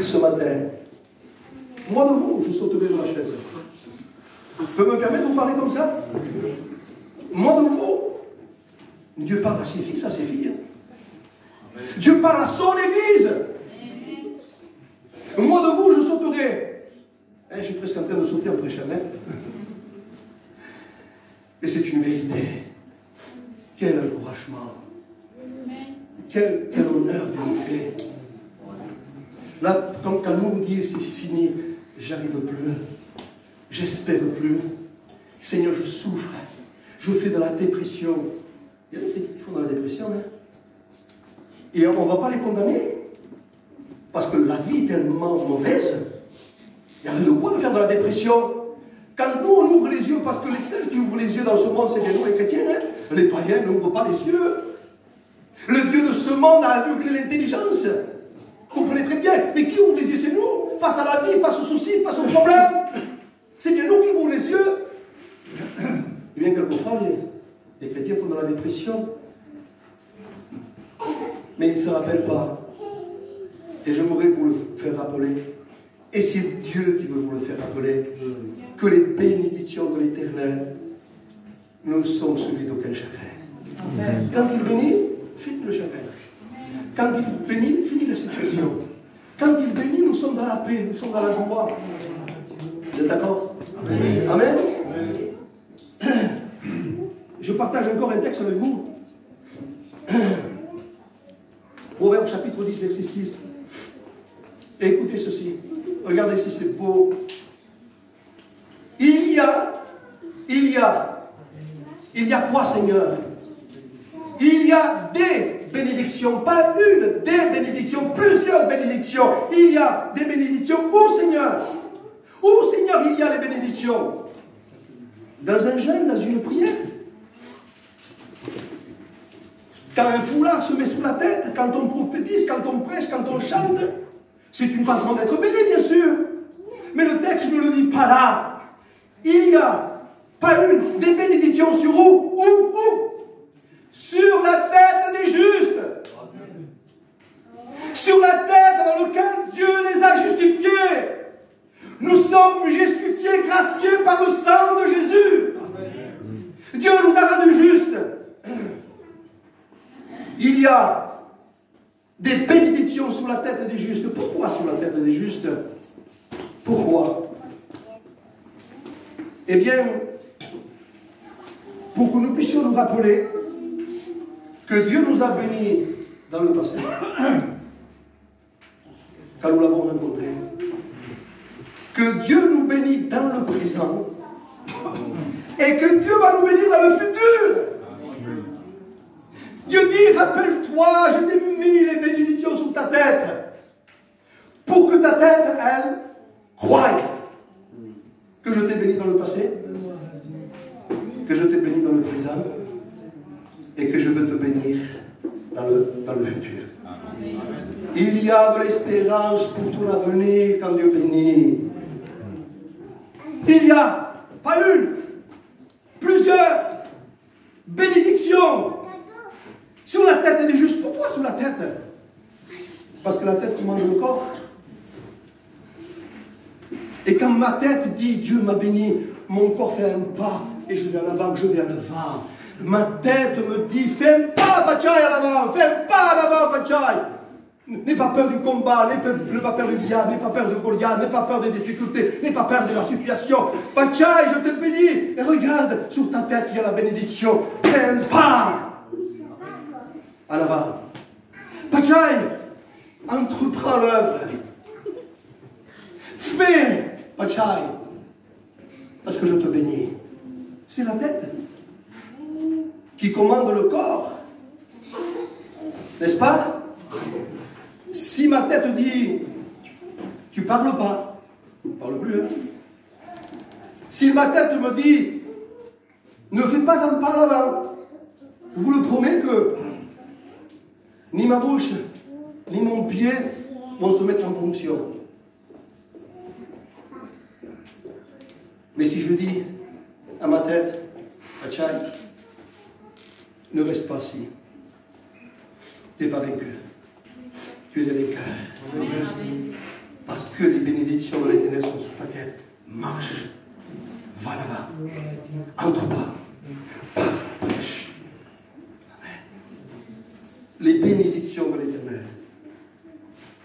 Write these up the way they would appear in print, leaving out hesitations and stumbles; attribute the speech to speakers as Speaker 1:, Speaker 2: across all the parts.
Speaker 1: Ce matin, moi de vous, je sauterai de ma chaise. Je peux me permettre de vous parler comme ça? Moi de vous, Dieu parle à ses fils, à ses filles. Dieu parle à son Église. Moi de vous, je sauterai. Je suis presque en train de sauter en prêchant. Mais c'est une vérité. Quel encouragement. Quel honneur Dieu nous fait. Là, quand nous vous dit c'est fini, j'arrive plus, j'espère plus. Seigneur, je souffre, je fais de la dépression. Il y a des chrétiens qui font de la dépression, hein? Et on ne va pas les condamner, parce que la vie est tellement mauvaise. Il y a de quoi de faire de la dépression. Quand nous, on ouvre les yeux, parce que les seuls qui ouvrent les yeux dans ce monde, c'est bien nous, les chrétiens, hein? Les païens n'ouvrent pas les yeux. Le Dieu de ce monde a aveuglé l'intelligence. Vous comprenez très bien. Mais qui ouvre les yeux? C'est nous. Face à la vie, face aux soucis, face aux problèmes. C'est bien nous qui ouvrons les yeux. Et bien quelquefois, les chrétiens font de la dépression. Mais ils ne se rappellent pas. Et j'aimerais vous le faire rappeler. Et c'est Dieu qui veut vous le faire rappeler. Que les bénédictions de l'Éternel ne sont suivies d'aucun chagrin. Amen. Quand il bénit, finit le chagrin. Quand il bénit, finit la situation. Quand il bénit, nous sommes dans la paix, nous sommes dans la joie. Vous êtes d'accord? Amen. Amen. Je partage encore un texte avec vous. Proverbe chapitre 10, verset 6. Écoutez ceci. Regardez si c'est beau. Il y a quoi, Seigneur? Il y a des bénédictions, pas une, des bénédictions, plusieurs bénédictions. Il y a des bénédictions. Où, Seigneur? Où, Seigneur, il y a les bénédictions? Dans un jeûne, dans une prière. Quand un foulard se met sous la tête, quand on prophétise, quand on prêche, quand on chante, c'est une façon d'être béni, bien sûr. Mais le texte ne le dit pas là. Il y a pas une, des bénédictions sur où? Sur la tête des justes. Sur la tête dans laquelle Dieu les a justifiés. Nous sommes justifiés, graciés par le sang de Jésus. Dieu nous a rendus justes. Il y a des bénédictions sur la tête des justes. Pourquoi sur la tête des justes? Pourquoi? Eh bien, pour que nous puissions nous rappeler que Dieu nous a bénis dans le passé, quand nous l'avons rencontré, que Dieu nous bénit dans le présent, et que Dieu va nous bénir dans le futur. Dieu dit, rappelle-toi, je t'ai mis les bénédictions sur ta tête, pour que ta tête, elle, croie que je t'ai béni dans le passé, que je t'ai béni dans le présent, et que je veux te bénir dans le futur. Il y a de l'espérance pour ton avenir quand Dieu bénit. Il y a, pas une, plusieurs bénédictions sur la tête des justes. Pourquoi sur la tête? Parce que la tête commande le corps. Et quand ma tête dit Dieu m'a béni, mon corps fait un pas et je vais en avant, je vais en avant. Ma tête me dit fais un pas, Bachai, en avant, fais un pas en avant, Bachai. N'aie pas peur du combat, n'aie pas peur du diable, n'aie pas peur de Goliath, n'aie pas peur des difficultés, n'aie pas peur de la situation. Bachai, je te bénis. Et regarde, sur ta tête, il y a la bénédiction. Fais un pas en avant. Bachai, entreprends l'œuvre. Fais, Bachai, parce que je te bénis. C'est la tête qui commande le corps. N'est-ce pas? Si ma tête dit, tu parles pas, je ne parle plus. Hein? Si ma tête me dit, ne fais pas un pas en avant, je vous le promets que ni ma bouche, ni mon pied vont se mettre en fonction. Mais si je dis à ma tête, Bachai, ne reste pas assis. Tu n'es pas vaincu. Tu es un vainqueur. que les bénédictions de l'Éternel sont sur ta tête. Marche, va là-bas, entre pas, parle, prêche. Amen. Les bénédictions de l'Éternel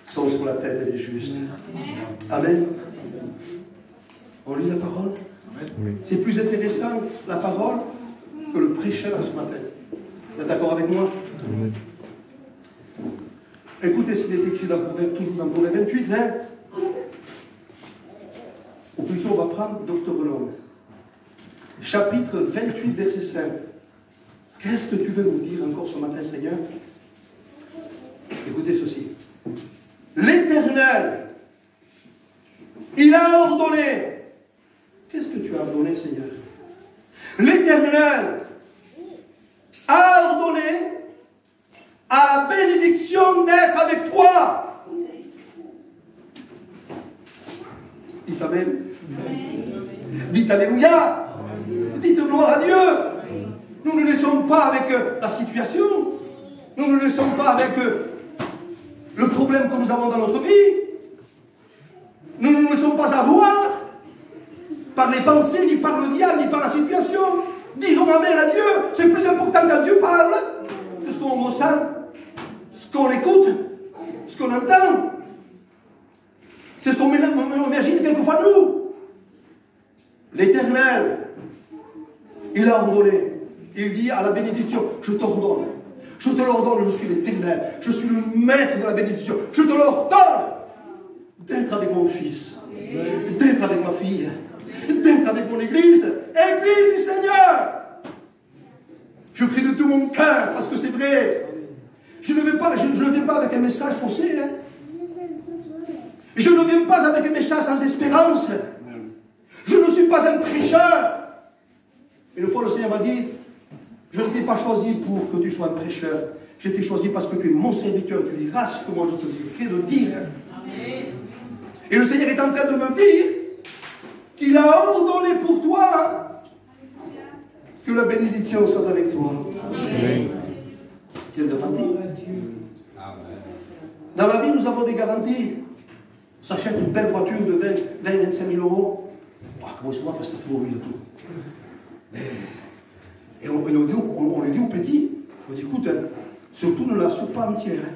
Speaker 1: sont sur la tête des justes. Amen. On lit la parole. C'est plus intéressant la parole que le prêcheur ce matin. Vous êtes d'accord avec moi? Amen. Écoutez ce qu'il est écrit dans Proverbe, toujours dans Proverbe 28, 20. Ou plutôt, on va prendre Dr. Roland. Chapitre 28, verset 5. Qu'est-ce que tu veux nous dire encore ce matin, Seigneur? Écoutez ceci. L'Éternel, il a ordonné. Qu'est-ce que tu as ordonné, Seigneur? L'Éternel a ordonné à la bénédiction d'être avec toi. Dites Amen. Dites Alléluia. Dites gloire à Dieu. Nous ne laissons pas avec la situation. Nous ne laissons pas avec le problème que nous avons dans notre vie. Nous ne nous laissons pas avoir par les pensées, ni par le diable, ni par la situation. Disons Amen à Dieu. C'est plus important quand Dieu parle que ce qu'on ressent, ce qu'on écoute, ce qu'on entend. C'est ce qu'on imagine quelquefois nous. L'Éternel, il a ordonné. Il dit à la bénédiction, je t'ordonne. Je te l'ordonne, je suis l'Éternel. Je suis le maître de la bénédiction. Je te l'ordonne d'être avec mon fils, d'être avec ma fille, d'être avec mon église, église du Seigneur. Je prie de tout mon cœur, parce que c'est vrai. Je ne viens pas avec un message faussé. Hein. Je ne viens pas avec un message sans espérance. Je ne suis pas un prêcheur. Une fois, le Seigneur m'a dit, je ne t'ai pas choisi pour que tu sois un prêcheur. Je t'ai choisi parce que tu es mon serviteur. Tu diras ce que moi je te dis de dire. Amen. Et le Seigneur est en train de me dire qu'il a ordonné pour toi que la bénédiction soit avec toi. Amen. Quelle garantie? Dans la vie, nous avons des garanties. On s'achète une belle voiture de 20-25 000 euros. Oh, comment est-ce qu'on va passer tout de tout? Et on lui dit au petit, on dit, écoute, hein, surtout ne l'assure pas entière. Hein.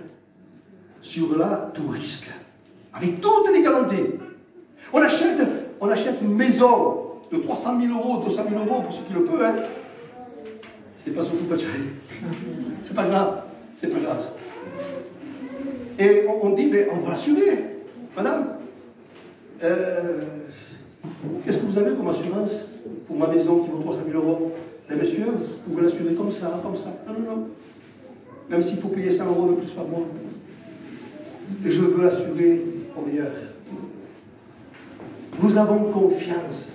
Speaker 1: Sur-là, tout risque. Avec toutes les garanties. On achète une maison de 300 000 euros, 200 000 euros pour ceux qui le peuvent. Hein. C'est pas surtout pas cher. C'est pas grave. C'est pas grave. Et on dit, mais on va l'assurer. Madame, qu'est-ce que vous avez comme assurance pour ma maison qui vaut 300 000 euros? Eh monsieur, vous pouvez l'assurer comme ça, comme ça. Non, non, non. Même s'il faut payer 100 euros de plus par mois. Et je veux l'assurer au meilleur. Nous avons confiance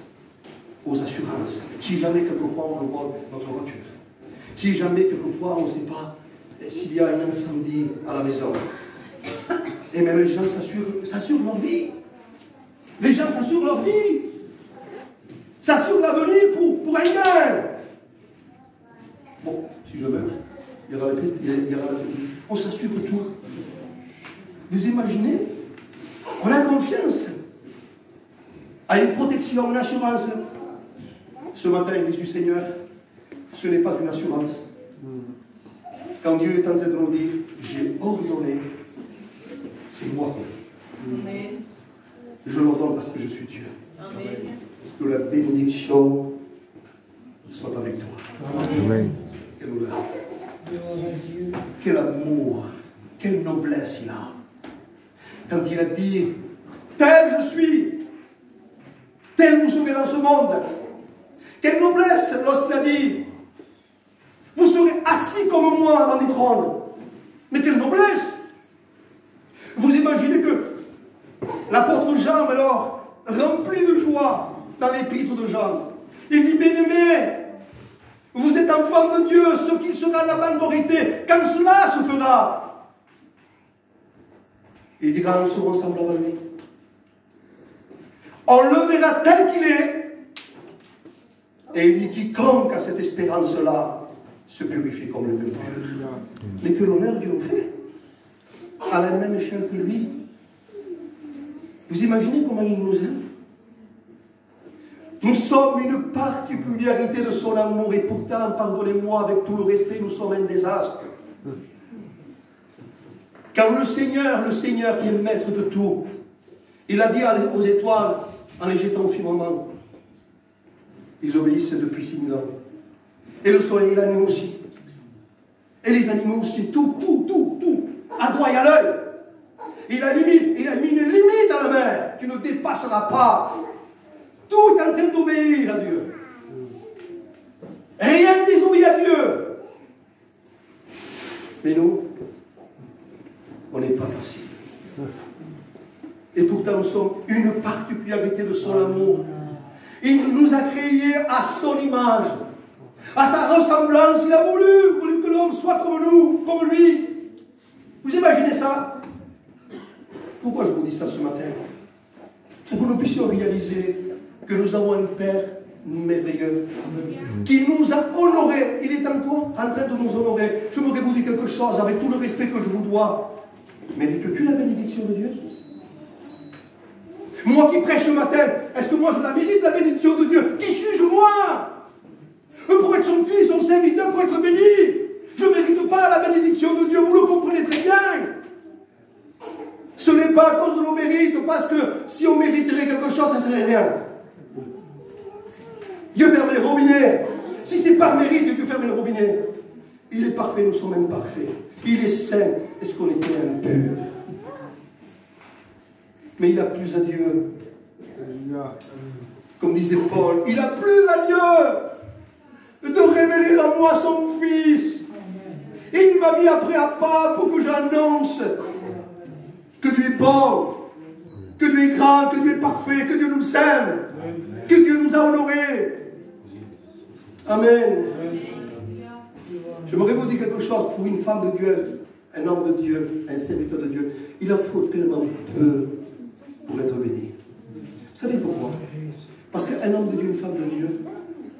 Speaker 1: aux assurances. Si jamais quelquefois on vole notre voiture. Si jamais quelquefois on ne sait pas s'il y a un incendie à la maison. Et même les gens s'assurent leur vie. Les gens s'assurent leur vie. S'assurent l'avenir pour un gain. Bon, si je meurs, il y aura la on s'assure tout. Vous imaginez? On a confiance à une protection, une assurance. Ce matin, l'église du Seigneur, ce n'est pas une assurance. Quand Dieu est en train de nous dire, j'ai ordonné, c'est moi. Amen. Je l'ordonne parce que je suis Dieu. Amen. Que la bénédiction soit avec toi. Amen. Quelle honneur. Quel amour. Quelle noblesse il a. Quand il a dit, tel je suis, tel vous serez dans ce monde. Quelle noblesse lorsqu'il a dit, vous serez assis comme moi dans les trônes. Mais quelle noblesse. Vous imaginez que l'apôtre Jean, alors, rempli de joie dans l'épître de Jean, il dit, bien-aimés, vous êtes enfants de Dieu, ce qui sera la vendorité, quand cela se fera. Il dira, nous serons semblables à lui. On le verra tel qu'il est. Et il dit, quiconque a cette espérance-là se purifie comme le pur. Mais que l'honneur Dieu fait à la même échelle que lui. Vous imaginez comment il nous aime? Nous sommes une particularité de son amour et pourtant, pardonnez-moi avec tout le respect, nous sommes un désastre. Car le Seigneur qui est maître de tout, il a dit aux étoiles en les jetant au firmament, ils obéissent depuis 6000 ans. Et le soleil et la nuit aussi. Et les animaux aussi, tout, à droit et à l'œil. Il a mis une limite à la mer. Tu ne dépasseras pas. Tout est en train d'obéir à Dieu. Rien ne désobéit à Dieu. Mais nous, on n'est pas facile. Et pourtant, nous sommes une particularité de son amour. Il nous a créés à son image, à sa ressemblance. Il a voulu que l'homme soit comme nous, comme lui. Vous imaginez ça? Pourquoi je vous dis ça ce matin? Pour que nous puissions réaliser que nous avons un Père merveilleux, qui nous a honorés. Il est encore en train de nous honorer. Je voudrais vous dire quelque chose, avec tout le respect que je vous dois. Mérites-tu la bénédiction de Dieu? Moi qui prêche ce matin, est-ce que moi je la mérite, la bénédiction de Dieu? Qui suis-je moi? Pour être son fils, son serviteur, pour être béni. Je ne mérite pas la bénédiction de Dieu, vous le comprenez très bien. Ce n'est pas à cause de nos mérites, parce que si on mériterait quelque chose, ça ne serait rien. Dieu ferme les robinets. Si c'est par mérite, Dieu ferme les robinets. Il est parfait, nous sommes imparfaits. Il est saint. Est-ce qu'on était impur? Mais il a plus à Dieu. Comme disait Paul, il a plus à Dieu de révéler à moi son Fils. Et il m'a mis après à pas pour que j'annonce que Dieu est bon, que Dieu est grand, que Dieu est parfait, que Dieu nous aime, que Dieu nous a honorés. Amen. J'aimerais vous dire quelque chose pour une femme de Dieu, un homme de Dieu, un serviteur de Dieu. Il en faut tellement peu pour être béni. Vous savez pourquoi? Parce qu'un homme de Dieu, une femme de Dieu,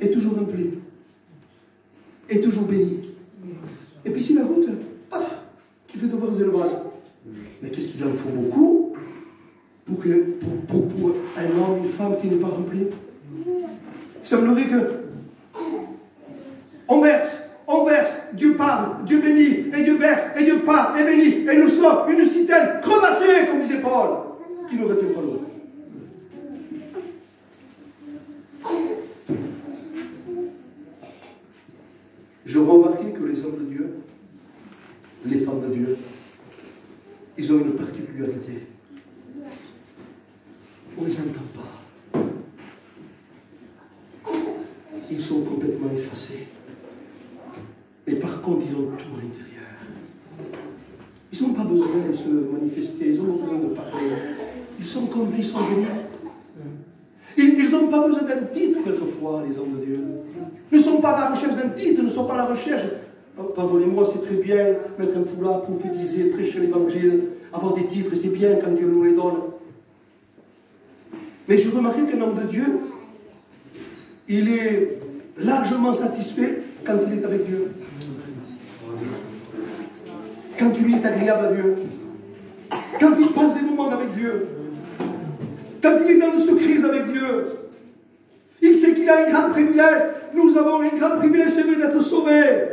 Speaker 1: est toujours rempli, est toujours béni. Et puis si la route, paf, qui fait de vos élevages. Mais qu'est-ce qu'il en faut beaucoup pour un homme, une femme qui n'est pas rempli? Il semblerait que on verse, Dieu parle, Dieu bénit, et Dieu verse, et Dieu parle, et bénit, et nous sommes une citerne crevassée, comme disait Paul, qui ne retient pas l'eau. Je remarquais que les hommes de Dieu, les femmes de Dieu, ils ont une particularité. On ne les entend pas. Ils sont complètement effacés. Mais par contre, ils ont tout à l'intérieur. Ils n'ont pas besoin de se manifester, ils n'ont pas besoin de parler. Ils sont comblés, ils sont bénis. Ils n'ont pas besoin d'un titre, quelquefois, les hommes de Dieu. Ils ne sont pas à la recherche d'un titre, ils ne sont pas à la recherche. Oh, pardonnez-moi, c'est très bien, mettre un foulard, prophétiser, prêcher l'évangile, avoir des titres, c'est bien quand Dieu nous les donne. Mais je remarque qu'un homme de Dieu, il est largement satisfait quand il est avec Dieu. Quand il est agréable à Dieu. Quand il passe des moments avec Dieu. Quand il est dans le secret avec Dieu. Il sait qu'il a un grand privilège. Nous avons un grand privilège, c'est vrai, d'être sauvés.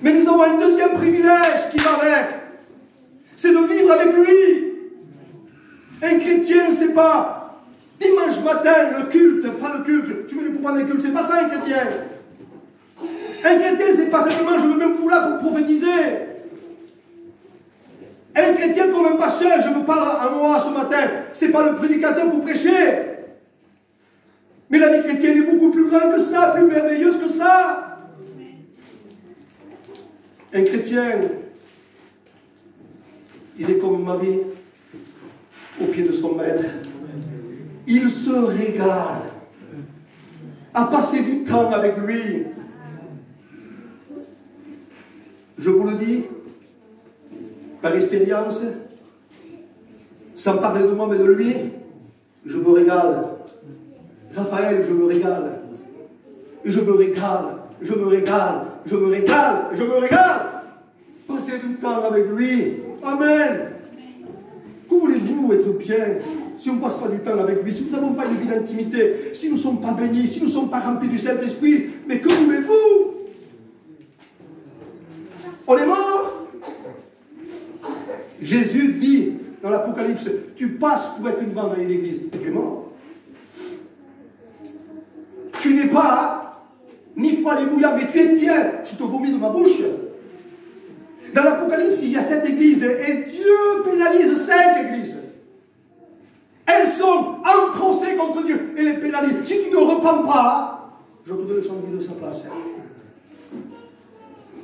Speaker 1: Mais nous avons un deuxième privilège qui va avec. C'est de vivre avec lui. Un chrétien, c'est pas dimanche matin, le culte, pas le culte. Tu veux pour prendre un culte, c'est pas ça un chrétien. Un chrétien, c'est pas simplement je me mets pour là pour prophétiser. Un chrétien comme un pasteur, je me parle à moi ce matin, c'est pas le prédicateur pour prêcher. Mais la vie chrétienne est beaucoup plus grande que ça, plus merveilleuse que ça. Un chrétien, il est comme Marie au pied de son maître. Il se régale à passer du temps avec lui. Je vous le dis, par expérience, sans parler de moi mais de lui, je me régale. Raphaël, je me régale. Je me régale, je me régale, je me régale, je me régale. Passer du temps avec lui. Amen. Que voulez-vous être bien si on ne passe pas du temps avec lui, si nous n'avons pas une vie d'intimité, si nous ne sommes pas bénis, si nous ne sommes pas remplis du Saint-Esprit? Mais que voulez-vous? On est mort. Jésus dit dans l'Apocalypse, tu passes pour être une vente dans l'église, et tu es mort. Tu n'es pas ni foi ni bouillant, mais tu es tien, je te vomis de ma bouche. Dans l'Apocalypse, il y a 7 églises, et Dieu pénalise 5 églises. Elles sont en procès contre Dieu, et les pénalise. Si tu ne repens pas, je te donne le chantier de sa place.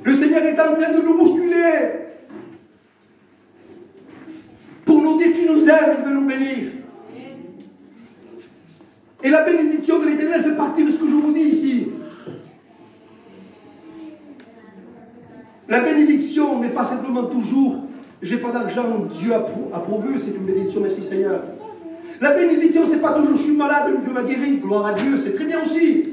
Speaker 1: Le Seigneur est en train de nous bousculer pour nous dire qu'il nous aime, il veut nous bénir. Et la bénédiction de l'Éternel fait partie de ce que je vous dis ici. La bénédiction n'est pas simplement toujours j'ai pas d'argent, Dieu a pourvu, c'est une bénédiction, merci Seigneur. La bénédiction, c'est pas toujours je suis malade, Dieu m'a guéri, gloire à Dieu, c'est très bien aussi.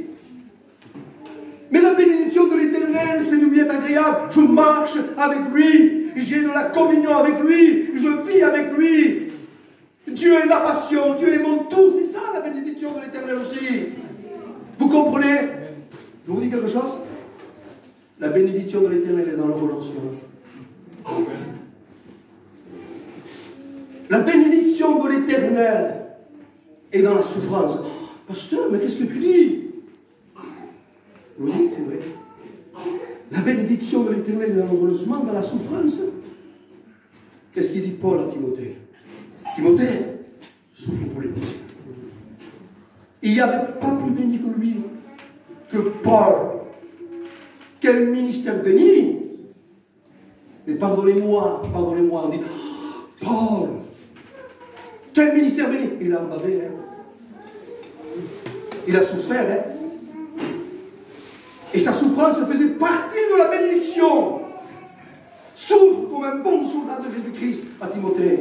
Speaker 1: Mais la bénédiction de l'Éternel, c'est de lui être agréable. Je marche avec lui, j'ai de la communion avec lui, je vis avec lui. Dieu est ma passion, Dieu est mon tout, c'est ça la bénédiction de l'Éternel aussi. Vous comprenez? Je vous dis quelque chose? La bénédiction de l'Éternel est dans le renoncement. La bénédiction de l'Éternel est dans la souffrance. Oh, pasteur, mais qu'est-ce que tu dis? Oui, c'est vrai. La bénédiction de l'Éternel est dans le renoncement, dans la souffrance. Qu'est-ce qu'il dit Paul à Timothée? Timothée, souffre pour les petits. Il n'y avait pas plus béni que lui, que Paul. Quel ministère béni! Mais pardonnez-moi, on dit, oh, Paul, quel ministère béni! Il a embavé, hein. Il a souffert, hein. Et sa souffrance faisait partie de la bénédiction. Souffre comme un bon soldat de Jésus-Christ à Timothée.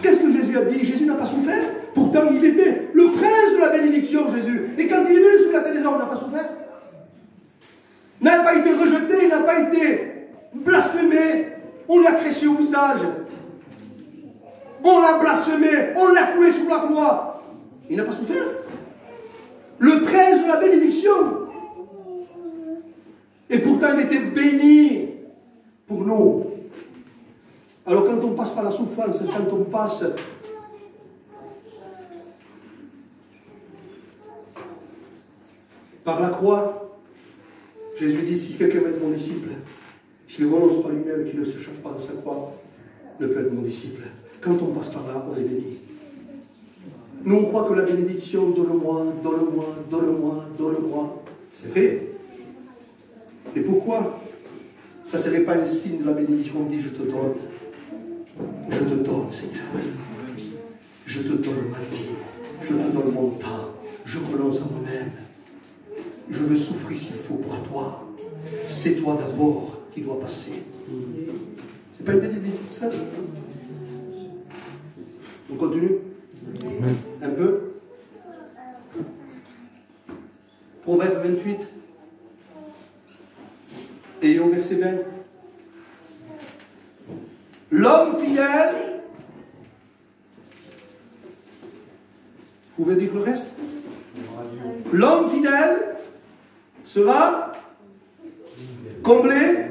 Speaker 1: Qu'est-ce que Jésus a dit? Jésus n'a pas souffert. Pourtant, il était le prince de la bénédiction, Jésus. Et quand il est venu sur la terre des hommes, il n'a pas souffert. Il n'a pas été rejeté, il n'a pas été blasphémé. On l'a crêché au visage. On l'a blasphémé, on l'a cloué sous la croix. Il n'a pas souffert. Le prince de la bénédiction. Et pourtant, il était béni pour nous. Alors quand on passe par la souffrance, quand on passe par la croix, Jésus dit, si quelqu'un veut être mon disciple, s'il renonce pas lui-même, qu'il ne se charge pas de sa croix, ne peut être mon disciple. Quand on passe par là, on est béni. Nous, on croit que la bénédiction, donne-moi, donne-moi, donne-moi, donne-moi. C'est vrai. Et pourquoi ça ne serait pas un signe de la bénédiction? On dit, je te donne. Je te donne, Seigneur. Je te donne ma vie. Je te donne mon temps. Je renonce à moi-même. Je veux souffrir s'il faut pour toi. C'est toi d'abord qui dois passer. C'est pas une bénédiction, ça? On continue? Un peu? Proverbe 28. Et au verset 20. L'homme fidèle. Vous pouvez dire le reste? L'homme fidèle sera comblé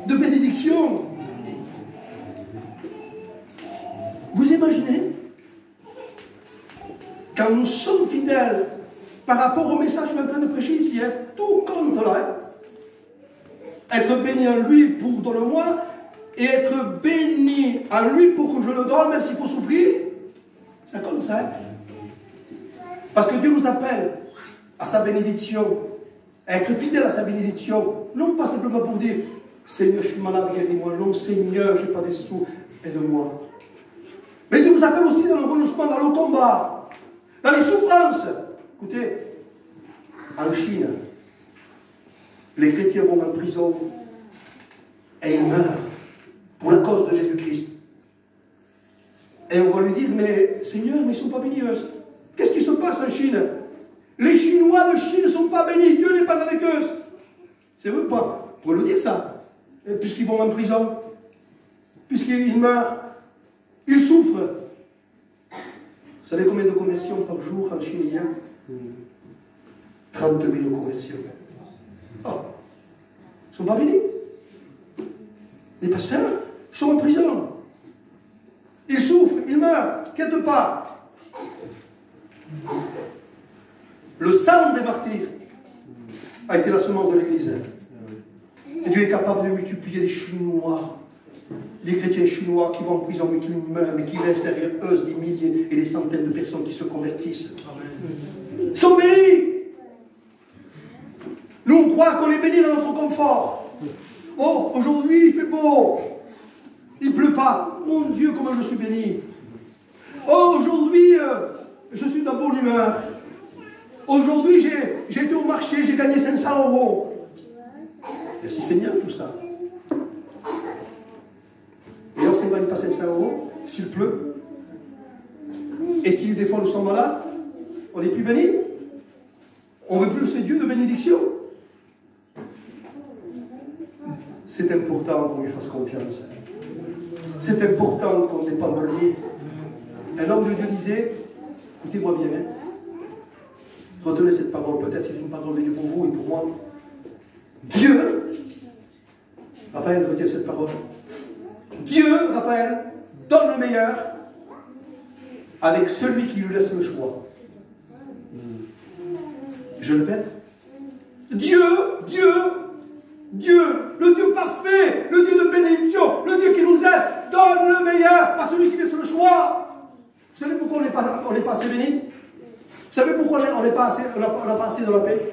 Speaker 1: de bénédictions. Vous imaginez? Quand nous sommes fidèles par rapport au message que je suis en train de prêcher ici, hein, tout compte là. Hein. Être béni en lui pour donne-moi et être béni en lui pour que je le donne, même s'il faut souffrir, ça compte ça. Hein. Parce que Dieu nous appelle à sa bénédiction, à être fidèle à sa bénédiction, non pas simplement pour dire Seigneur, je suis malade, aide-moi, non Seigneur, je n'ai pas des sous, aide-moi. Mais Dieu nous appelle aussi dans le renoncement, dans le combat, dans les souffrances. Écoutez, en Chine, les chrétiens vont en prison et ils meurent pour la cause de Jésus-Christ. Et on va lui dire, mais Seigneur, mais ils ne sont pas bénis. Qu'est-ce qui se passe en Chine? Les Chinois de Chine ne sont pas bénis, Dieu n'est pas avec eux. C'est vrai ou pas? On pourrait le dire ça, puisqu'ils vont en prison. puisqu'il meurt, il souffre. Vous savez combien de conversions par jour en Chine il y a? 30 000 conversions. Oh. Ils ne sont pas bénis. Les pasteurs, ils sont en prison. Ils souffrent, ils meurent, quelque part. Le sang des martyrs a été la semence de l'Église. Et Dieu est capable de multiplier des Chinois, des chrétiens chinois qui vont en prison, mais qui meurent, mais qui laissent derrière eux des milliers et des centaines de personnes qui se convertissent. Ils sont bénis. Nous, on croit qu'on est bénis dans notre confort. Oh, aujourd'hui, il fait beau. Il ne pleut pas. Mon Dieu, comment je suis béni. Oh, aujourd'hui, je suis de bonne humeur. Aujourd'hui, j'ai été au marché, j'ai gagné 500 €. Merci Seigneur, tout ça. Et on ne gagne pas 500 € s'il pleut. Et si des fois nous sommes malades, on n'est plus bénis. On veut plus ce Dieu de bénédiction. C'est important qu'on lui fasse confiance. C'est important qu'on dépende de lui. Un homme de Dieu disait, écoutez-moi bien, hein, retenez cette parole, peut-être c'est une parole de Dieu pour vous et pour moi. Dieu, Raphaël, retiens cette parole. Dieu, Raphaël, donne le meilleur avec celui qui lui laisse le choix. Je le répète. Dieu, le Dieu parfait, le Dieu de bénédiction, le Dieu qui nous aide, donne le meilleur à celui qui laisse le choix. Vous savez pourquoi on n'est pas assez béni? Vous savez pourquoi on n'a pas assez dans la paix,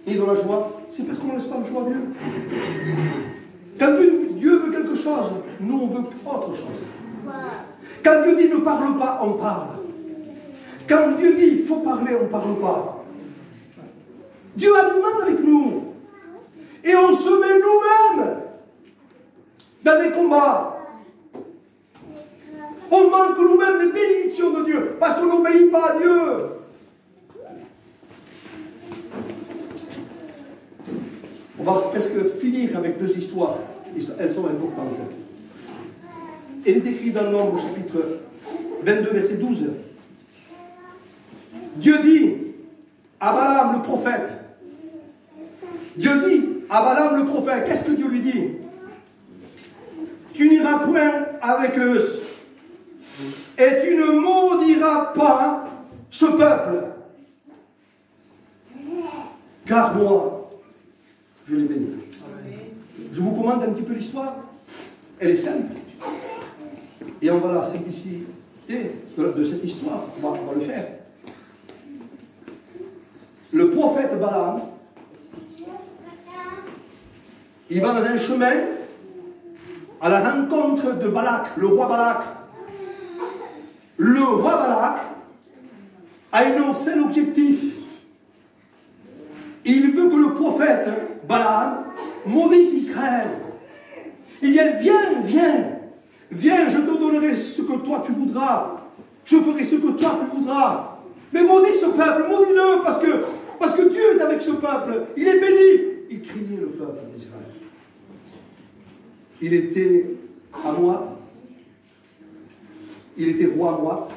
Speaker 1: ni dans la joie? C'est parce qu'on ne laisse pas le choix à Dieu. Quand Dieu veut quelque chose, nous on veut autre chose. Quand Dieu dit ne parle pas, on parle. Quand Dieu dit il faut parler, on ne parle pas. Dieu a du mal avec nous. Et on se met nous-mêmes dans des combats. On manque nous-mêmes des bénédictions de Dieu parce qu'on n'obéit pas à Dieu. On va presque finir avec deux histoires. Elles sont importantes. Il est écrit dans Nombre, chapitre 22, verset 12. Dieu dit à Balaam le prophète, qu'est-ce que Dieu lui dit? Tu n'iras point avec eux et tu ne maudiras pas ce peuple, car moi, je l'ai béni. Je vous commente un petit peu l'histoire. Elle est simple. Et on va la simplifier de cette histoire. On va le faire. Le prophète Balaam, il va dans un chemin à la rencontre de Balak, le roi Balak. Le roi Balak a un seul objectif. Il veut que le prophète Balaam maudisse Israël. Il dit, viens, je te donnerai ce que toi tu voudras. Je ferai ce que toi tu voudras. Mais maudis ce peuple, maudis-le, parce que Dieu est avec ce peuple. Il est béni. Il craignait le peuple d'Israël. Il était à Moab. Il était roi à Moab.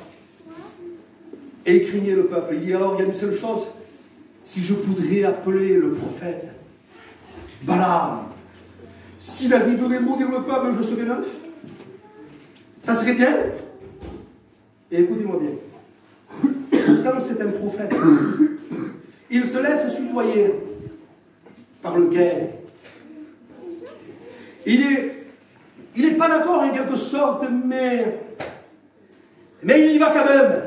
Speaker 1: Et il craignait le peuple. Il dit alors, il y a une seule chose. Si je voudrais appeler le prophète Balaam, s'il arriverait à maudire le peuple, je serais neuf. Ça serait bien. Et écoutez-moi bien. Quand c'est un prophète, il se laisse soudoyer par le guerre. Il n'est pas d'accord en quelque sorte, mais il y va quand même.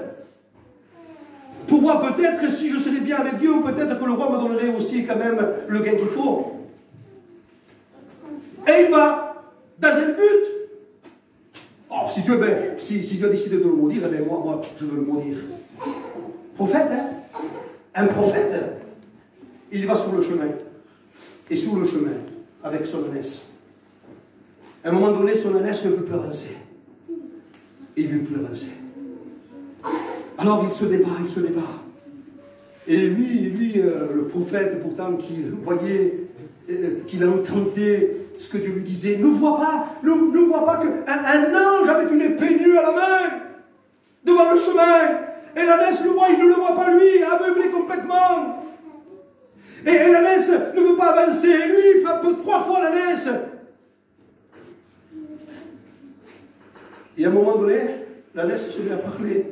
Speaker 1: Pour voir peut-être si je serais bien avec Dieu, ou peut-être que le roi me donnerait aussi quand même le gain qu'il faut. Et il va dans un but. Oh, si Dieu a décidé de le maudire, eh bien moi, je veux le maudire. Prophète, hein? Un prophète. Il va sur le chemin. Et sur le chemin, avec son ânesse. À un moment donné, son ânesse ne veut plus avancer. Il ne veut plus avancer. Alors il se débat. Et lui, le prophète, pourtant, qu'il voyait, qu'il entendait ce que Dieu lui disait. Ne vois pas qu'un ange avec une épée nue à la main, devant le chemin, et l'ânesse le voit, il ne le voit pas lui, aveuglé complètement. Et l'ânesse ne veut pas avancer, et lui, il frappe 3 fois l'ânesse. Et à un moment donné, l'ânesse se met à parler.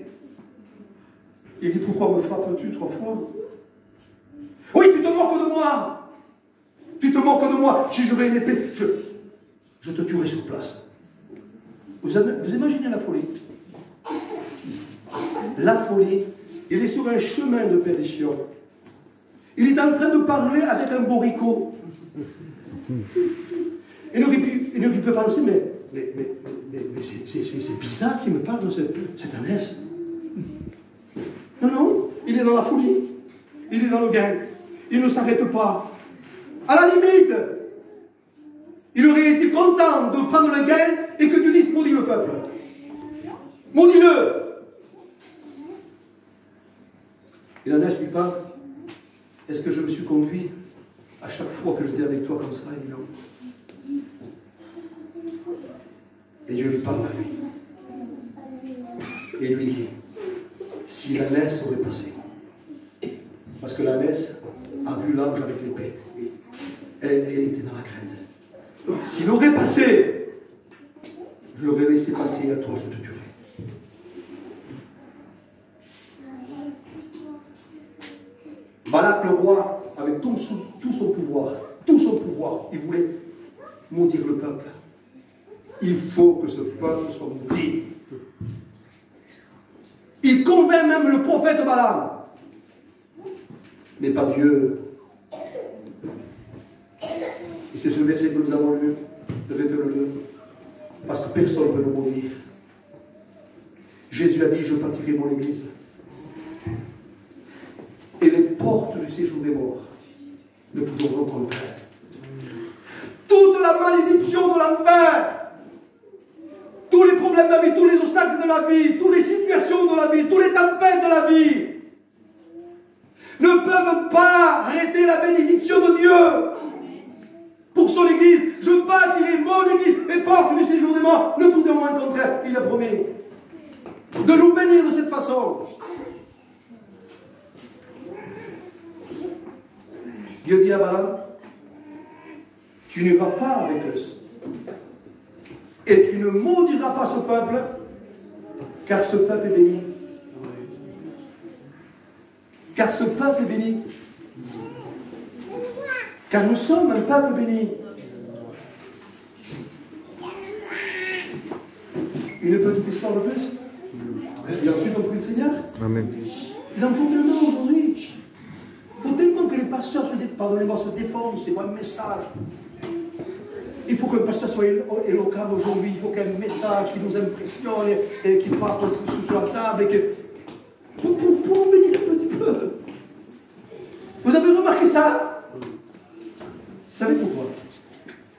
Speaker 1: Il dit, pourquoi me frappes-tu 3 fois? Oui, tu te moques de moi. Tu te moques de moi. Si j'aurais une épée, je te tuerai sur place. Vous imaginez la folie? La folie, il est sur un chemin de perdition. Il est en train de parler avec un bourricot. Il ne peut pas penser, mais c'est bizarre qu'il me parle de cette ânesse. Non, il est dans la folie. Il est dans le gain. Il ne s'arrête pas. À la limite, il aurait été content de prendre le gain et que tu dises, maudis le peuple. Maudis-le. Et l'ânesse lui parle. Est-ce que je me suis conduit à chaque fois que j'étais avec toi comme ça? Il dit non. Et Dieu lui parle à lui. Et lui dit, si l'ânesse aurait passé, parce que l'ânesse a vu l'ange avec l'épée, elle était dans la crainte. S'il aurait passé, je l'aurais laissé passer, à toi je te tuerai. Balak le roi, avec tout son pouvoir, il voulait maudire le peuple. Il faut que ce peuple soit maudit. Il convainc même le prophète Balaam. Mais pas Dieu. Et c'est ce verset que nous avons lu. Retenez-le. Parce que personne ne peut nous maudire. Jésus a dit, je bâtirai mon église. Et les portes du séjour des morts ne pourront rencontrer. Toute la malédiction de l'enfer, tous les problèmes de la vie, tous les obstacles de la vie, toutes les situations de la vie, toutes les tempêtes de la vie, ne peuvent pas arrêter la bénédiction de Dieu pour son église. Je bâtirai mon église, les portes du séjour des morts ne pourront rencontrer. Il a promis de nous bénir de cette façon. Dieu dit à Balaam, tu n'iras pas avec eux et tu ne maudiras pas ce peuple, car ce peuple est béni. Car ce peuple est béni. Car nous sommes un peuple béni. Une petite histoire de plus. Et ensuite on prie le Seigneur. Amen. Il en faut tellement aujourd'hui. Il faut tellement que les pasteurs se défendent, c'est un message. Il faut que le pasteur soit éloquent aujourd'hui, il faut qu'il y ait un message qui nous impressionne et qui parte sur la table. Et que... pour bénir un petit peu. Vous avez remarqué ça? Vous savez pourquoi?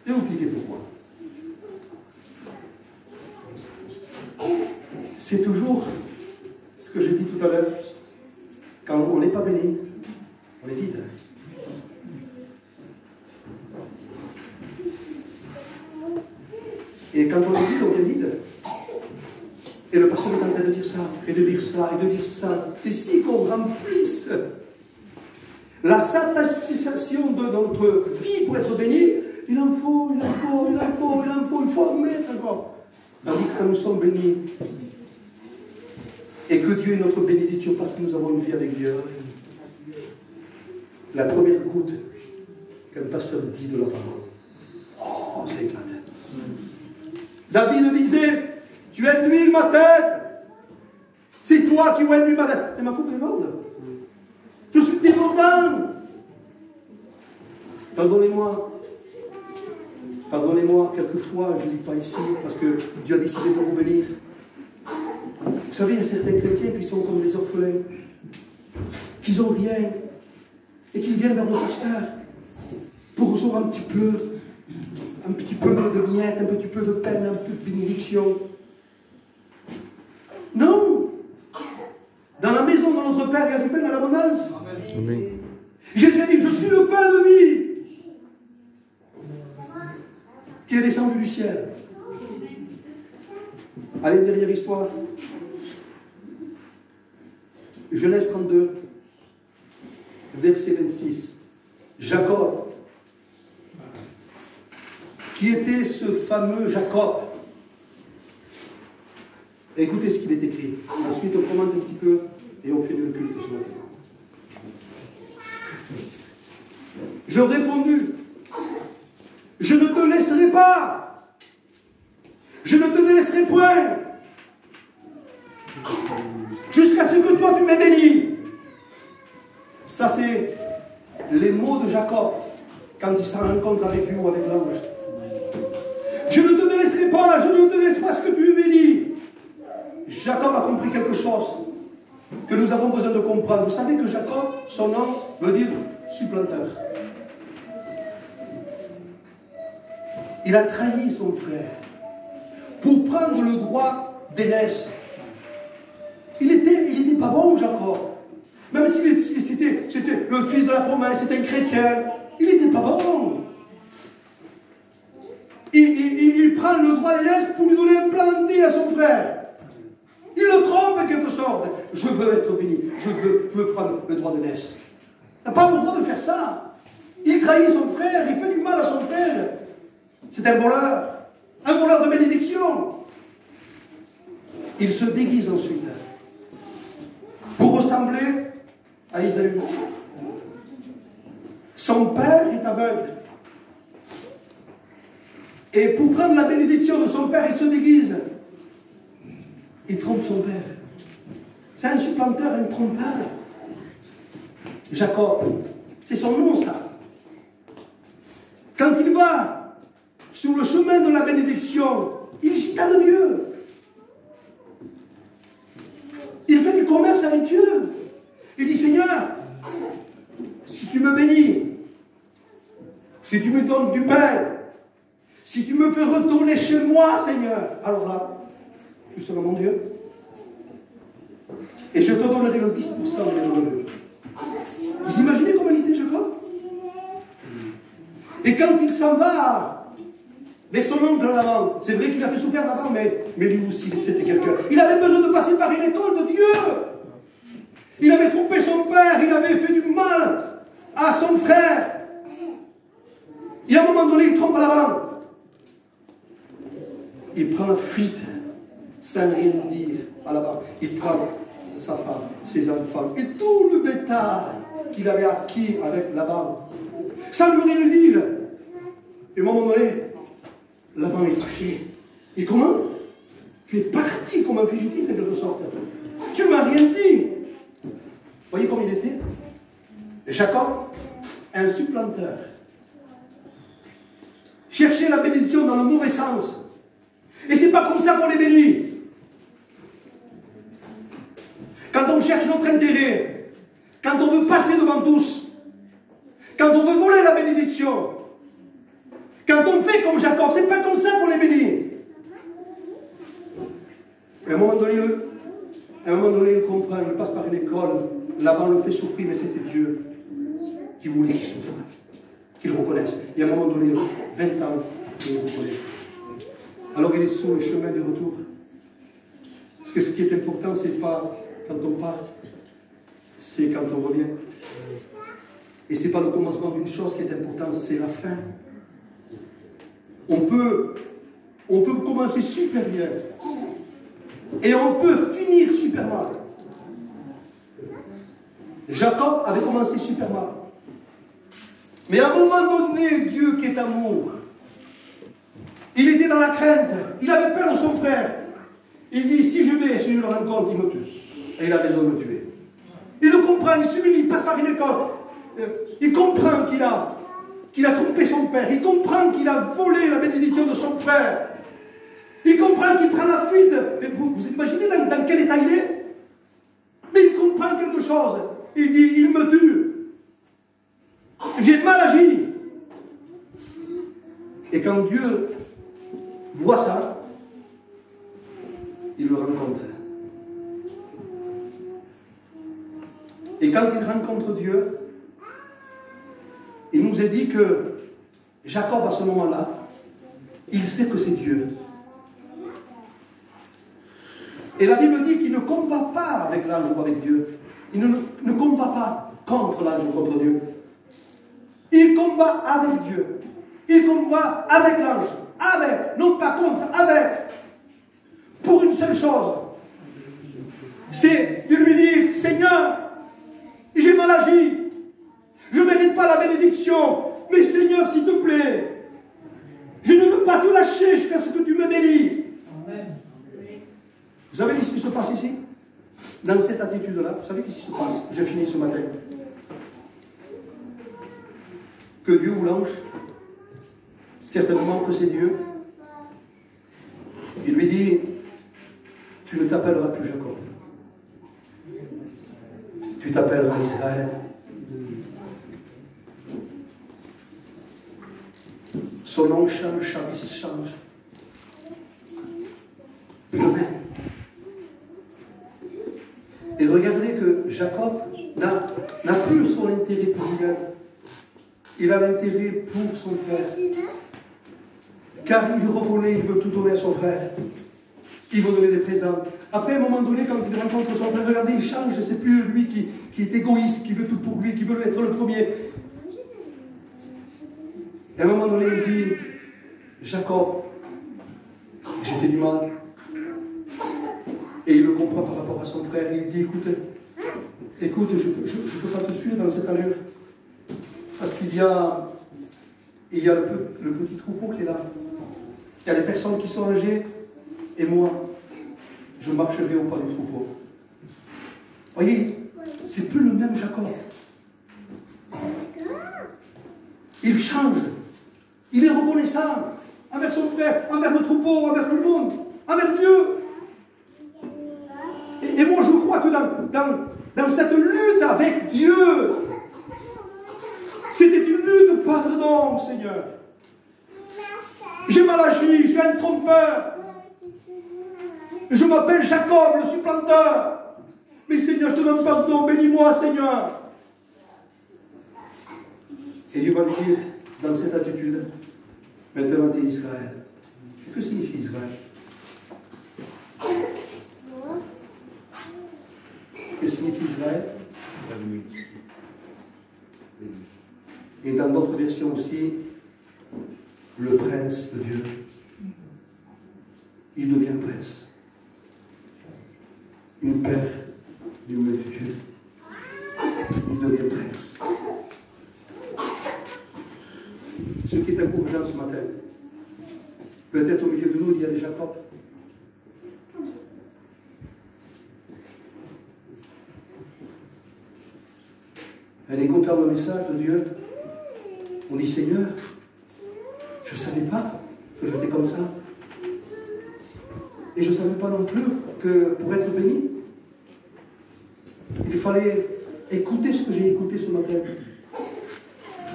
Speaker 1: Je vais vous expliquer pourquoi. C'est toujours ce que j'ai dit tout à l'heure. Quand on n'est pas béni, on est vide. Et quand on est vide, on est vide. Et le pasteur est en train de dire ça, et de dire ça, et de dire ça. Et si qu'on remplisse la satisfaction de notre vie pour être béni, il en faut, il faut en mettre encore. Tandis que quand nous sommes bénis, et que Dieu est notre bénédiction parce que nous avons une vie avec Dieu, la première goutte qu'un pasteur dit de la parole, oh, ça éclate. David disait, tu ennuies ma tête, c'est toi qui ennuies ma tête. Et ma coupe déborde. Je suis débordant. Pardonnez-moi. Pardonnez-moi, quelquefois, je ne dis pas ici, parce que Dieu a décidé de vous bénir. Vous savez, il y a certains chrétiens qui sont comme des orphelins, qui n'ont rien, et qui viennent vers le pasteur pour recevoir un petit peu de miettes, un petit peu de peine, un peu de bénédiction. Non! Dans la maison de notre Père, il y a du pain à l'abondance. Jésus a dit, je suis le pain de vie. qui est descendu du ciel. Allez, dernière histoire. Genèse 32, verset 26. Jacob. Qui était ce fameux Jacob? Écoutez ce qu'il est écrit. Ensuite, on commente un petit peu et on fait le culte ce matin. Je répondu, je ne te laisserai pas. Je ne te laisserai point. Jusqu'à ce que toi tu m'aies béni. Ça c'est les mots de Jacob quand il s'en rencontre avec lui ou avec l'ange. Je ne te laisserai pas, je ne te laisse pas ce que tu es béni. Jacob a compris quelque chose que nous avons besoin de comprendre. Vous savez que Jacob, son nom veut dire supplanteur. Il a trahi son frère pour prendre le droit d'aînesse. Il était pas bon, Jacob. Même si c'était le fils de la promesse, c'était un chrétien, il n'était pas bon. Il prend le droit d'aînesse pour lui donner un plan entier à son frère. Il le trompe en quelque sorte. Je veux être béni, je veux prendre le droit d'aînesse. Il n'a pas le droit de faire ça. Il trahit son frère, il fait du mal à son frère. C'est un voleur de bénédiction. Il se déguise ensuite pour ressembler à Isaïe. Son père est aveugle. Et pour prendre la bénédiction de son père, il se déguise. Il trompe son père. C'est un supplanteur, un trompeur. Jacob, c'est son nom ça. Quand il va sur le chemin de la bénédiction, il gitane de Dieu. Il fait du commerce avec Dieu. Il dit, Seigneur, si tu me bénis, si tu me donnes du pain, si tu me fais retourner chez moi, Seigneur, alors là, tu seras mon Dieu. Et je te donnerai le 10% de mes revenus. Vous imaginez comment il était, Jacob? Et quand il s'en va vers son oncle Laban, c'est vrai qu'il a fait souffrir Laban, mais lui aussi, c'était quelqu'un. Il avait besoin de passer par une école de Dieu. Il avait trompé son père, il avait fait du mal à son frère. Et à un moment donné, il trompe Laban. Il prend la fuite sans rien dire à Laban. Il prend sa femme, ses enfants et tout le bétail qu'il avait acquis avec Laban. Sans lui rien dire. Et à un moment donné, Laban est fâché. Et comment? Tu es parti comme un fugitif en quelque sorte. Tu m'as rien dit. Voyez comment il était? Jacob, un supplanteur. Chercher la bénédiction dans le mauvais sens. Et c'est pas comme ça qu'on les bénit. Quand on cherche notre intérêt, quand on veut passer devant tous, quand on veut voler la bénédiction, quand on fait comme Jacob, c'est pas comme ça qu'on les bénit. Et à un moment donné, il comprend, il passe par une école, là-bas on le fait souffrir, mais c'était Dieu qui voulait qu'il souffre, qu'il reconnaisse. Et à un moment donné, 20 ans, il le reconnaît. Alors il est sur le chemin du retour. Parce que ce qui est important, c'est pas quand on part, c'est quand on revient. Et c'est pas le commencement d'une chose qui est important, c'est la fin. On peut commencer super bien. Et on peut finir super mal. Jacob avait commencé super mal. Mais à un moment donné, Dieu qui est amour, il était dans la crainte. Il avait peur de son frère. Il dit, si je le rencontre, il me tue. Et il a raison de me tuer. Il le comprend, il s'humilie, il passe par une école. Il comprend qu'il a trompé son père. Il comprend qu'il a volé la bénédiction de son frère. Il comprend qu'il prend la fuite. Et vous imaginez dans quel état il est? Mais il comprend quelque chose. Il dit, il me tue. J'ai mal agi. Et quand Dieu voit ça, il le rencontre. Et quand il rencontre Dieu, il nous est dit que Jacob, à ce moment-là, il sait que c'est Dieu. Et la Bible dit qu'il ne combat pas avec l'ange ou avec Dieu. Il ne combat pas contre l'ange ou contre Dieu. Il combat avec Dieu. Il combat avec l'ange. Avec, non pas contre, avec. Pour une seule chose. C'est de lui dire, Seigneur, j'ai mal agi. Je ne mérite pas la bénédiction. Mais Seigneur, s'il te plaît, je ne veux pas te lâcher jusqu'à ce que tu me bénis. Vous savez ce qui se passe ici? Dans cette attitude-là, vous savez ce qui se passe? Je finis ce matin. Que Dieu ou l'ange, certainement que c'est Dieu, il lui dit, tu ne t'appelleras plus Jacob. Tu t'appelleras Israël. Son nom change, sa vie change. Le même. Et regardez que Jacob n'a plus son intérêt pour lui-même. Il a l'intérêt pour son frère. Car il reconnaît, il veut tout donner à son frère. Il veut donner des présents. Après, à un moment donné, quand il rencontre son frère, regardez, il change. C'est plus lui qui est égoïste, qui veut tout pour lui, qui veut être le premier. Et à un moment donné, il dit, Jacob, j'ai fait du mal. Et il le comprend par rapport à son frère. Il dit, écoute, je ne peux pas te suivre dans cette allure. Parce qu'il y a le petit troupeau qui est là. Il y a les personnes qui sont âgées. Et moi, je marcherai au pas du troupeau. Voyez, c'est plus le même Jacob. Il change. Il est reconnaissant envers son frère, envers le troupeau, envers tout le monde, envers Dieu. Et moi, je crois que dans cette lutte avec Dieu, c'était une lutte, pardon, Seigneur. J'ai mal agi, je suis un trompeur. Je m'appelle Jacob, le supplanteur. Mais Seigneur, je te donne pardon, bénis-moi, Seigneur. Et Dieu va lui dire, dans cette attitude, maintenant tu es Israël. Que signifie Israël? Que signifie Israël? Et dans d'autres versions aussi, le prince de Dieu. Il devient prince. Une paire du multitude. Il devient prince. Ce qui est encourageant ce matin, peut-être au milieu de nous, il y a des Jacob. En écoutant le message de Dieu, on dit, Seigneur, je ne savais pas que j'étais comme ça. Et je ne savais pas non plus que pour être béni, il fallait écouter ce que j'ai écouté ce matin.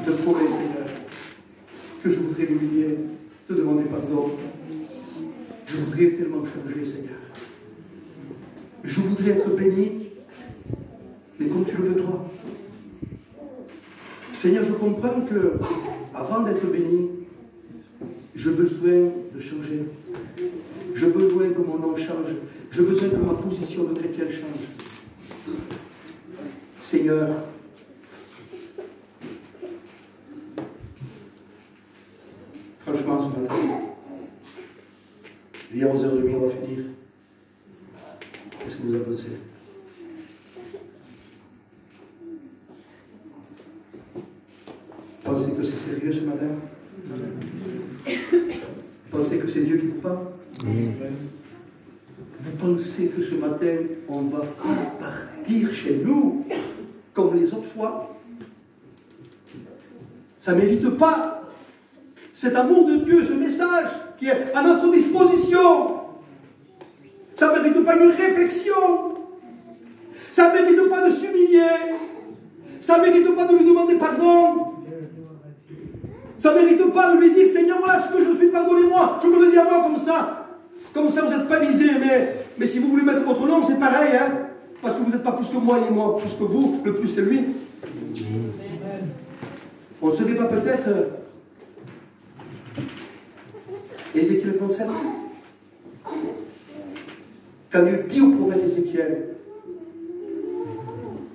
Speaker 1: Je te promets, Seigneur, que je voudrais m'humilier, te demander pardon. Je voudrais tellement changer, Seigneur. Je voudrais être béni, mais comme tu le veux toi. Seigneur, je comprends que, avant d'être béni, j'ai besoin de changer. J'ai besoin que mon nom change. J'ai besoin que ma position de chrétien change. Seigneur, franchement, ce matin, il est 11h30, on va finir. Qu'est-ce que vous en pensez? Pensez que c'est sérieux ce matin? Pensez que c'est Dieu qui vous parle? Vous pensez que ce matin, on va partir chez nous comme les autres fois? Ça ne mérite pas cet amour de Dieu, ce message qui est à notre disposition. Ça ne mérite pas une réflexion. Ça ne mérite pas de s'humilier. Ça ne mérite pas de lui demander pardon. Ça ne mérite pas de lui dire, Seigneur, voilà ce que je suis, pardonnez-moi. Je me le dis à moi comme ça. Comme ça, vous n'êtes pas visé. Mais si vous voulez mettre votre nom, c'est pareil. Hein, parce que vous n'êtes pas plus que moi, ni moi plus que vous. Le plus, c'est lui. On ne serait pas peut-être Ézéchiel 37. Quand Dieu dit au prophète Ézéchiel,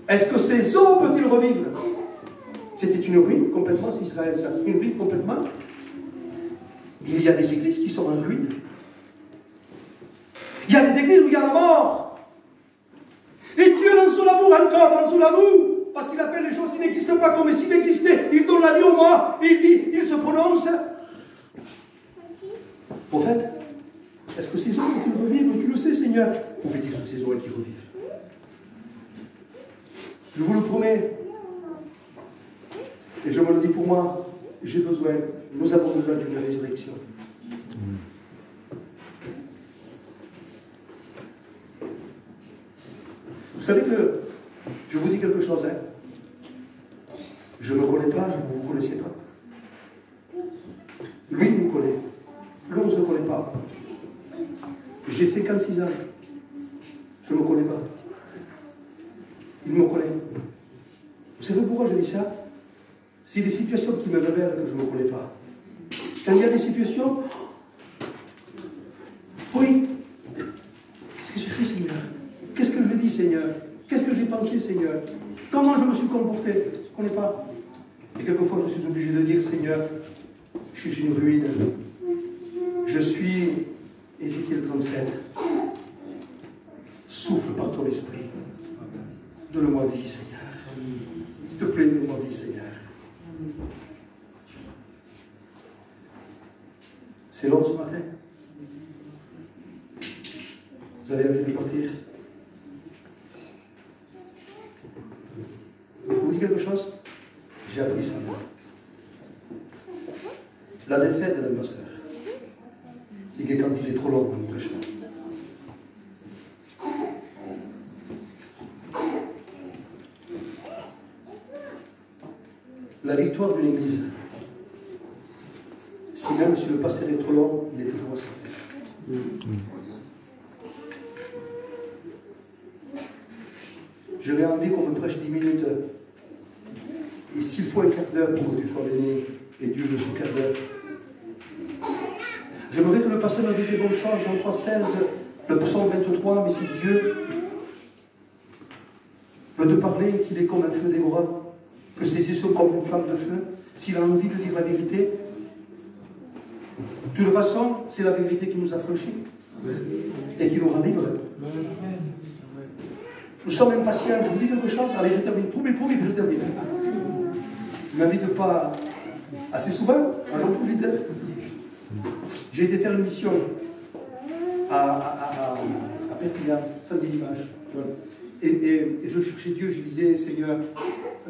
Speaker 1: est-ce que ces eaux peuvent-ils revivre? C'était une ruine complètement, c'est Israël, ça. Une ruine complètement. Il y a des églises qui sont en ruine. Il y a des églises où il y a la mort. Et Dieu, dans son amour, encore dans son amour, parce qu'il appelle les choses qui n'existent pas comme s'ils existaient, il donne la vie au mort, il dit, il se prononce. Prophète, est-ce que ces eaux peuvent revivre? Tu le sais, Seigneur. Prophétise sur ces eaux qui revivent. Je vous le promets, et je me le dis pour moi, j'ai besoin, nous avons besoin d'une résurrection. Vous savez que, je vous dis quelque chose, hein. Je ne me connais pas, vous ne me connaissez pas. Lui, il nous connaît. Lui, on ne se connaît pas. J'ai 56 ans. Je ne me connais pas. Il me connaît. Vous savez pourquoi je dis ça? C'est des situations qui me révèlent que je ne me connais pas. Quand il y a des situations, oui, qu'est-ce que j'ai fait, Seigneur? Qu'est-ce que je dis, Seigneur? Qu'est-ce que j'ai pensé, Seigneur? Comment je me suis comporté? Je ne connais pas. Et quelquefois, je suis obligé de dire, Seigneur, je suis une ruine. Je suis Ézéchiel 37. Souffle par ton esprit. Donne-moi vie, Seigneur. S'il te plaît, donne-moi vie, Seigneur. C'est long ce matin. Vous avez envie de partir? Je vous dis quelque chose? J'ai appris ça. La défaite d'un pasteur, c'est que quand il est trop long pour nous prêcher. La victoire d'une église, si même si le pasteur est trop long, il est toujours à se faire. J'aurais envie qu'on me prêche 10 minutes. Et s'il faut un quart d'heure pour que tu sois béni, et Dieu veut ce quart d'heure. J'aimerais que le pasteur me dise des bonnes choses, Jean 3,16, le psaume 23, mais si Dieu veut te parler, qu'il est comme un feu dévorant, que ses yeux sont comme une flamme de feu, s'il a envie de dire la vérité, de toute façon, c'est la vérité qui nous affranchit et qui nous rend libres. Nous sommes impatients. Je vous dis quelque chose, allez, je termine. Promis que je termine. Je ne m'invite pas assez souvent, j'en profite. J'ai été faire une mission à Perpignan, samedi dimanche. Et je cherchais Dieu, je disais, Seigneur,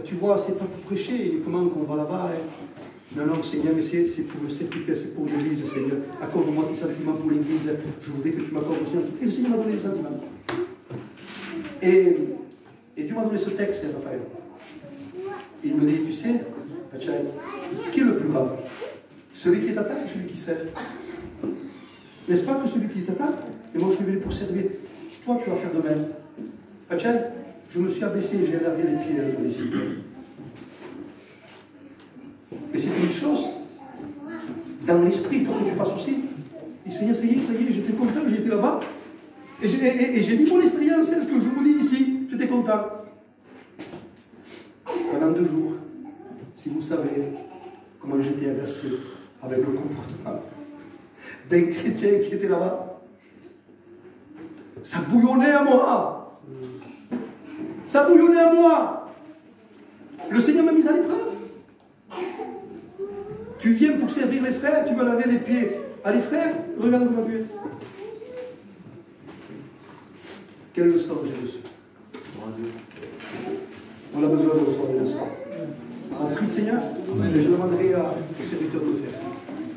Speaker 1: tu vois, c'est ça pour prêcher, comment qu'on va là-bas? Non, Seigneur, mais c'est pour le serviteur, c'est pour l'Église, Seigneur. Accorde-moi tes sentiments pour l'Église. Je voudrais que tu m'accordes aussi un truc. Et le Seigneur m'a donné des sentiments. Et Dieu m'a donné ce texte, Raphaël. Il me dit, tu sais, qui est le plus grave? Celui qui t'attend ou celui qui sert? N'est-ce pas que celui qui t'attend? Et moi, je suis venu pour servir. Toi, tu vas faire de même. Je me suis abaissé et j'ai lavé les pieds de disciples. Et c'est une chose, dans l'esprit, il faut que tu fasses aussi. Et Seigneur, ça y est, j'étais content, j'étais là-bas. Et j'ai dit mon expérience, celle que je vous dis ici, j'étais content. Pendant 2 jours, si vous savez comment j'étais agacé avec le comportement d'un chrétien qui était là-bas, ça bouillonnait à moi. Ça bouillonnait à moi. Le Seigneur m'a mis à l'épreuve. Tu viens pour servir les frères, tu vas laver les pieds. Allez frères, regarde comment tu es. Quelle leçon j'ai reçue? On a besoin de recevoir des leçons. On prie le Seigneur, et je demanderai au serviteur de le faire.